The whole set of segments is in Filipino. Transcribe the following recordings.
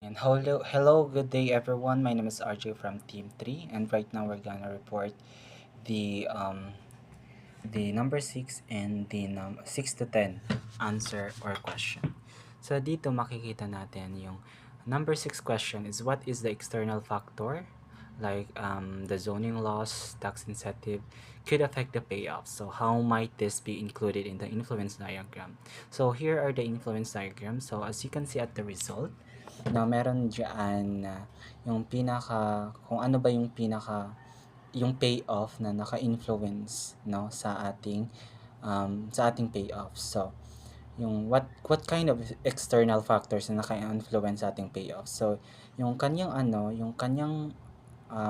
And hello, good day everyone. My name is RJ from Team 3, and right now we're gonna report the number 6 and the 6 to 10 answer or question. So dito makikita natin yung number 6 question is what is the external factor like the zoning laws, tax incentive could affect the payoff. So how might this be included in the influence diagram? So here are the influence diagrams. So as you can see at the result, na meron diyan na yung pinaka kung ano ba yung payoff na naka-influence no sa ating payoff. So yung what kind of external factors na naka-influence sa ating payoff. So yung kanyang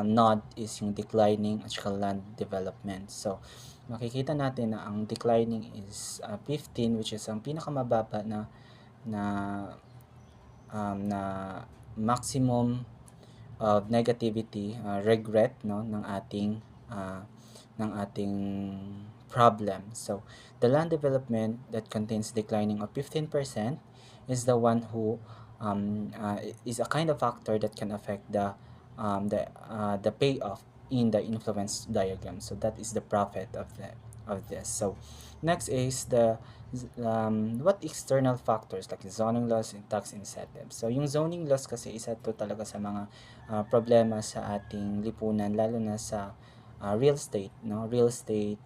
node is yung declining at saka land development. So makikita natin na ang declining is 15, which is ang pinakamababa na na maximum of negativity, regret no ng ating problem. So the land development that contains declining of 15% is the one who is a kind of factor that can affect the payoff in the influence diagram. So that is the profit of this. So next is the what external factors like zoning laws and tax incentives. So yung zoning laws kasi isa to talaga sa mga problema sa ating lipunan, lalo na sa real estate, no? Real estate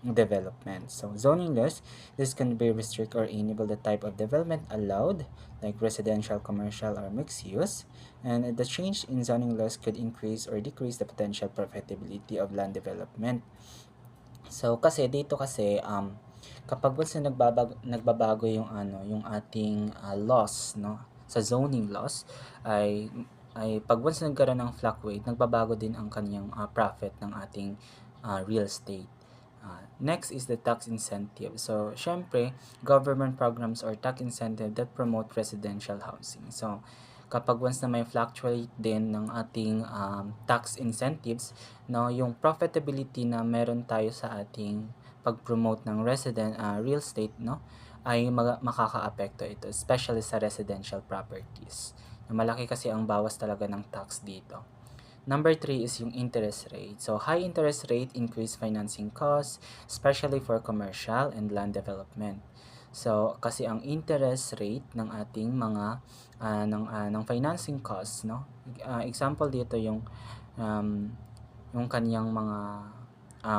development. So zoning laws, this can be restrict or enable the type of development allowed, like residential, commercial, or mixed use. And the change in zoning laws could increase or decrease the potential profitability of land development. So kasi dito kasi kapag once na nagbabago yung yung ating laws no sa zoning laws ay pag once nagkaroon ng fluctuate, nagbabago din ang kanyang profit ng ating real estate. Next is the tax incentive. So, syempre, government programs or tax incentive that promote residential housing. So, kapag once na may fluctuate din ng ating tax incentives, no, yung profitability na meron tayo sa ating pag-promote ng real estate, no, ay makakaapekto ito, especially sa residential properties. Malaki kasi ang bawas talaga ng tax dito. Number 3 is yung interest rate. So, high interest rate increase financing costs, especially for commercial and land development. So, kasi ang interest rate ng ating mga ng financing costs, no? Example dito yung kaniyang mga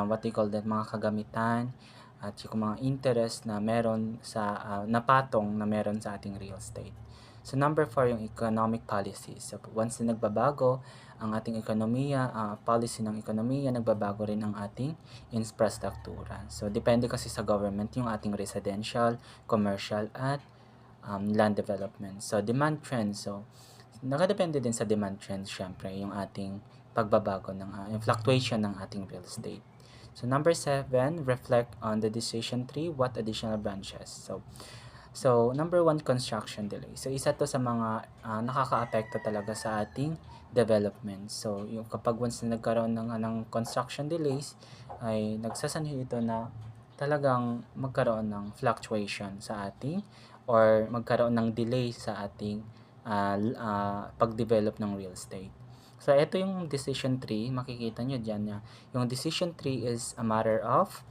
what they call that, mga kagamitan at yung mga interest na meron sa napatong na meron sa ating real estate. So number 4 yung economic policy. So once na nagbabago ang ating ekonomiya, policy ng ekonomiya, nagbabago rin ang ating infrastruktura. So depende kasi sa government yung ating residential, commercial at land development. So demand trend. So nakadepende din sa demand trend syempre yung ating pagbabago ng yung fluctuation ng ating real estate. So number 7, reflect on the decision tree, what additional branches. So, number 1, construction delay. So, isa to sa mga nakakaapekto talaga sa ating development. So, yung kapag once na nagkaroon ng construction delays, ay nagsasanhi ito na talagang magkaroon ng fluctuation sa ating or magkaroon ng delay sa ating pag-develop ng real estate. So, ito yung decision tree. Makikita nyo dyan na yung decision tree is a matter of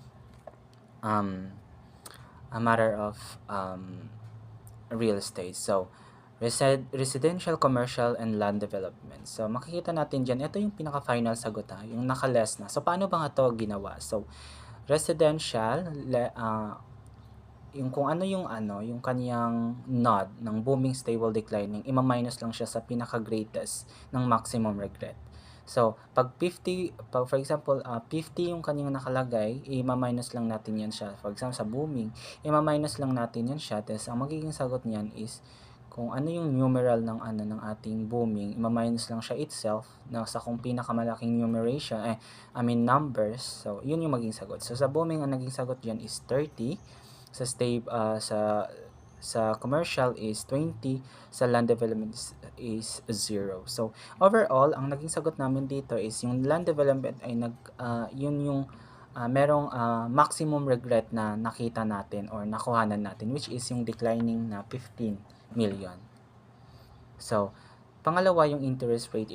real estate. So, residential, commercial, and land development. So, makikita natin dyan, ito yung pinaka-final sagot yung naka-less na. So, paano ba nga ito ginawa? So, residential, yung kung yung kaniyang node ng booming, stable, declining, ima-minus lang siya sa pinaka-greatest ng maximum regret. So, pag for example, 50 yung kanyang nakalagay, i-minus lang natin yan siya. For example, sa booming, i-minus lang natin yan siya. Tapos, ang magiging sagot niyan is, kung ano yung numeral ng ating booming, i-minus lang siya itself, sa kung pinakamalaking numeration, numbers. So, yun yung magiging sagot. So, sa booming, ang naging sagot diyan is 30. Sa commercial is 20, sa land development is 0. So, overall, ang naging sagot namin dito is yung land development ay yun yung merong maximum regret na nakita natin or nakuhanan natin, which is yung declining na 15 million. So, Pangalawa, yung interest rate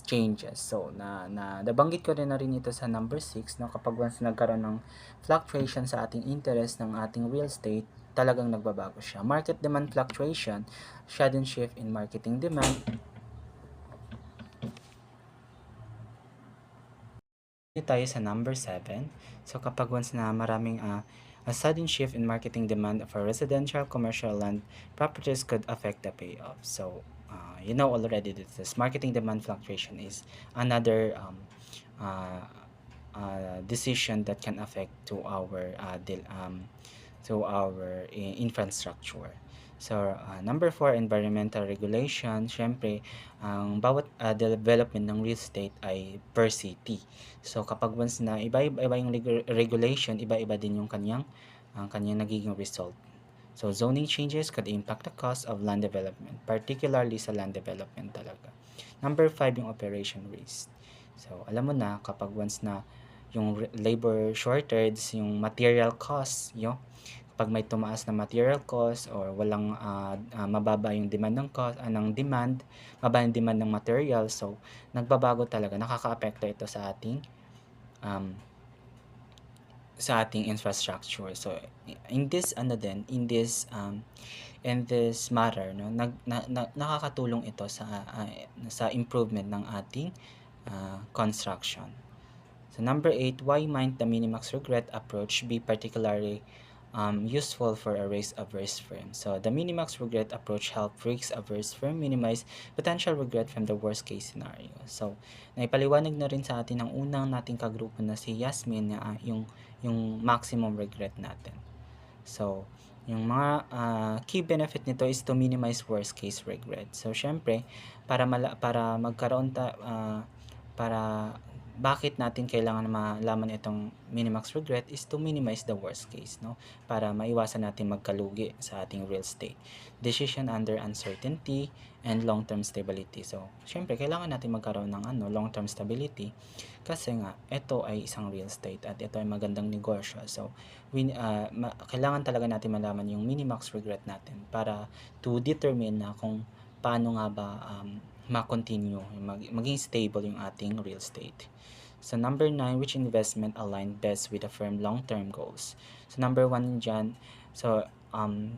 changes. So, nabanggit ko rin na rin ito sa number 6, no, kapag once nagkaroon ng fluctuation sa ating interest ng ating real estate, talagang nagbabago siya. Market demand fluctuation, sudden shift in marketing demand. Dito tayo sa number 7. So, kapag once na maraming a sudden shift in marketing demand for residential, commercial land properties could affect the payoff. So, you know already that this marketing demand fluctuation is another uh, decision that can affect to our infrastructure. So, number 4, environmental regulation. Siyempre, ang bawat development ng real estate ay per city. So, kapag once na iba-iba yung regulation, iba-iba din yung kanyang nagiging result. So, zoning changes could impact the cost of land development, particularly sa land development talaga. Number 5, yung operation risk. So, alam mo na, kapag once na yung labor shortage, yung material cost, kapag may tumaas na material cost or walang mababa yung demand mababa yung demand ng material, so nagbabago talaga, nakakaapekto ito um, sa ating infrastructure. So in this matter, no, nakakatulong ito sa improvement ng ating construction. So number 8, why might the minimax regret approach be particularly useful for a risk-averse firm? So the minimax regret approach helps risk-averse firm minimize potential regret from the worst-case scenario. So naipaliwanag na rin sa atin ng unang nating kagrupo na si Yasmin na yung maximum regret natin. So yung mga key benefit nito is to minimize worst-case regret. So syempre, para magkaroon para bakit natin kailangan malaman itong minimax regret is to minimize the worst case, no? Para maiwasan natin magkalugi sa ating real estate. Decision under uncertainty and long-term stability. So, syempre, kailangan natin magkaroon ng long-term stability kasi nga, ito ay isang real estate at ito ay magandang negosyo. So, kailangan talaga natin malaman yung minimax regret natin para to determine na kung paano nga ba ma-continue, maging stable yung ating real estate. So, number 9, which investment align best with the firm long-term goals? So, number 1 dyan, so,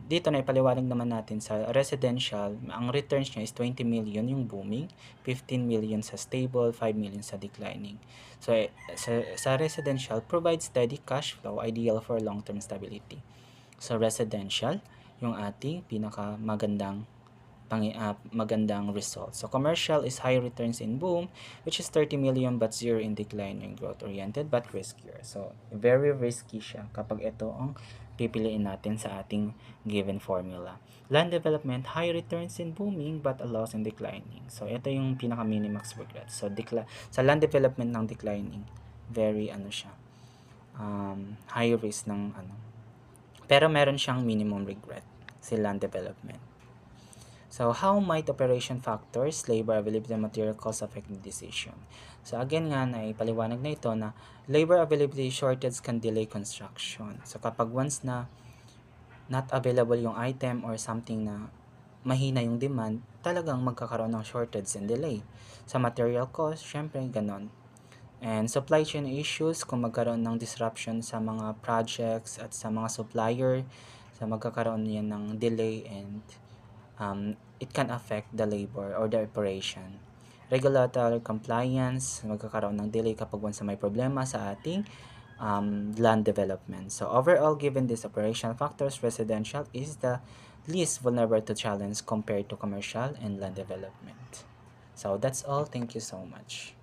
dito na ipaliwanag naman natin sa residential, ang returns niya is 20 million yung booming, 15 million sa stable, 5 million sa declining. So, sa residential, provides steady cash flow, ideal for long-term stability. So, residential, yung ating magandang result. So, commercial is high returns in boom, which is 30 million but zero in decline and growth-oriented but riskier. So, very risky siya kapag ito ang pipiliin natin sa ating given formula. Land development, high returns in booming but a loss in declining. So, ito yung pinaka-minimax regret. So, sa land development ng declining, very high risk ng pero meron siyang minimum regret si land development. So, how might operation factors, labor availability, and material cost affect the decision? So, again nga, naipaliwanag na ito na labor availability shortage can delay construction. So, kapag once na not available yung item or something na mahina yung demand, talagang magkakaroon ng shortage and delay. Sa material cost, syempre, ganon. And supply chain issues, kung magkaroon ng disruption sa mga projects at sa mga supplier, so magkakaroon yan ng delay and it can affect the labor or the operation. Regulatory compliance, magkakaroon ng delay kapag once may problema sa ating land development. So overall, given these operational factors, residential is the least vulnerable to challenge compared to commercial and land development. So that's all. Thank you so much.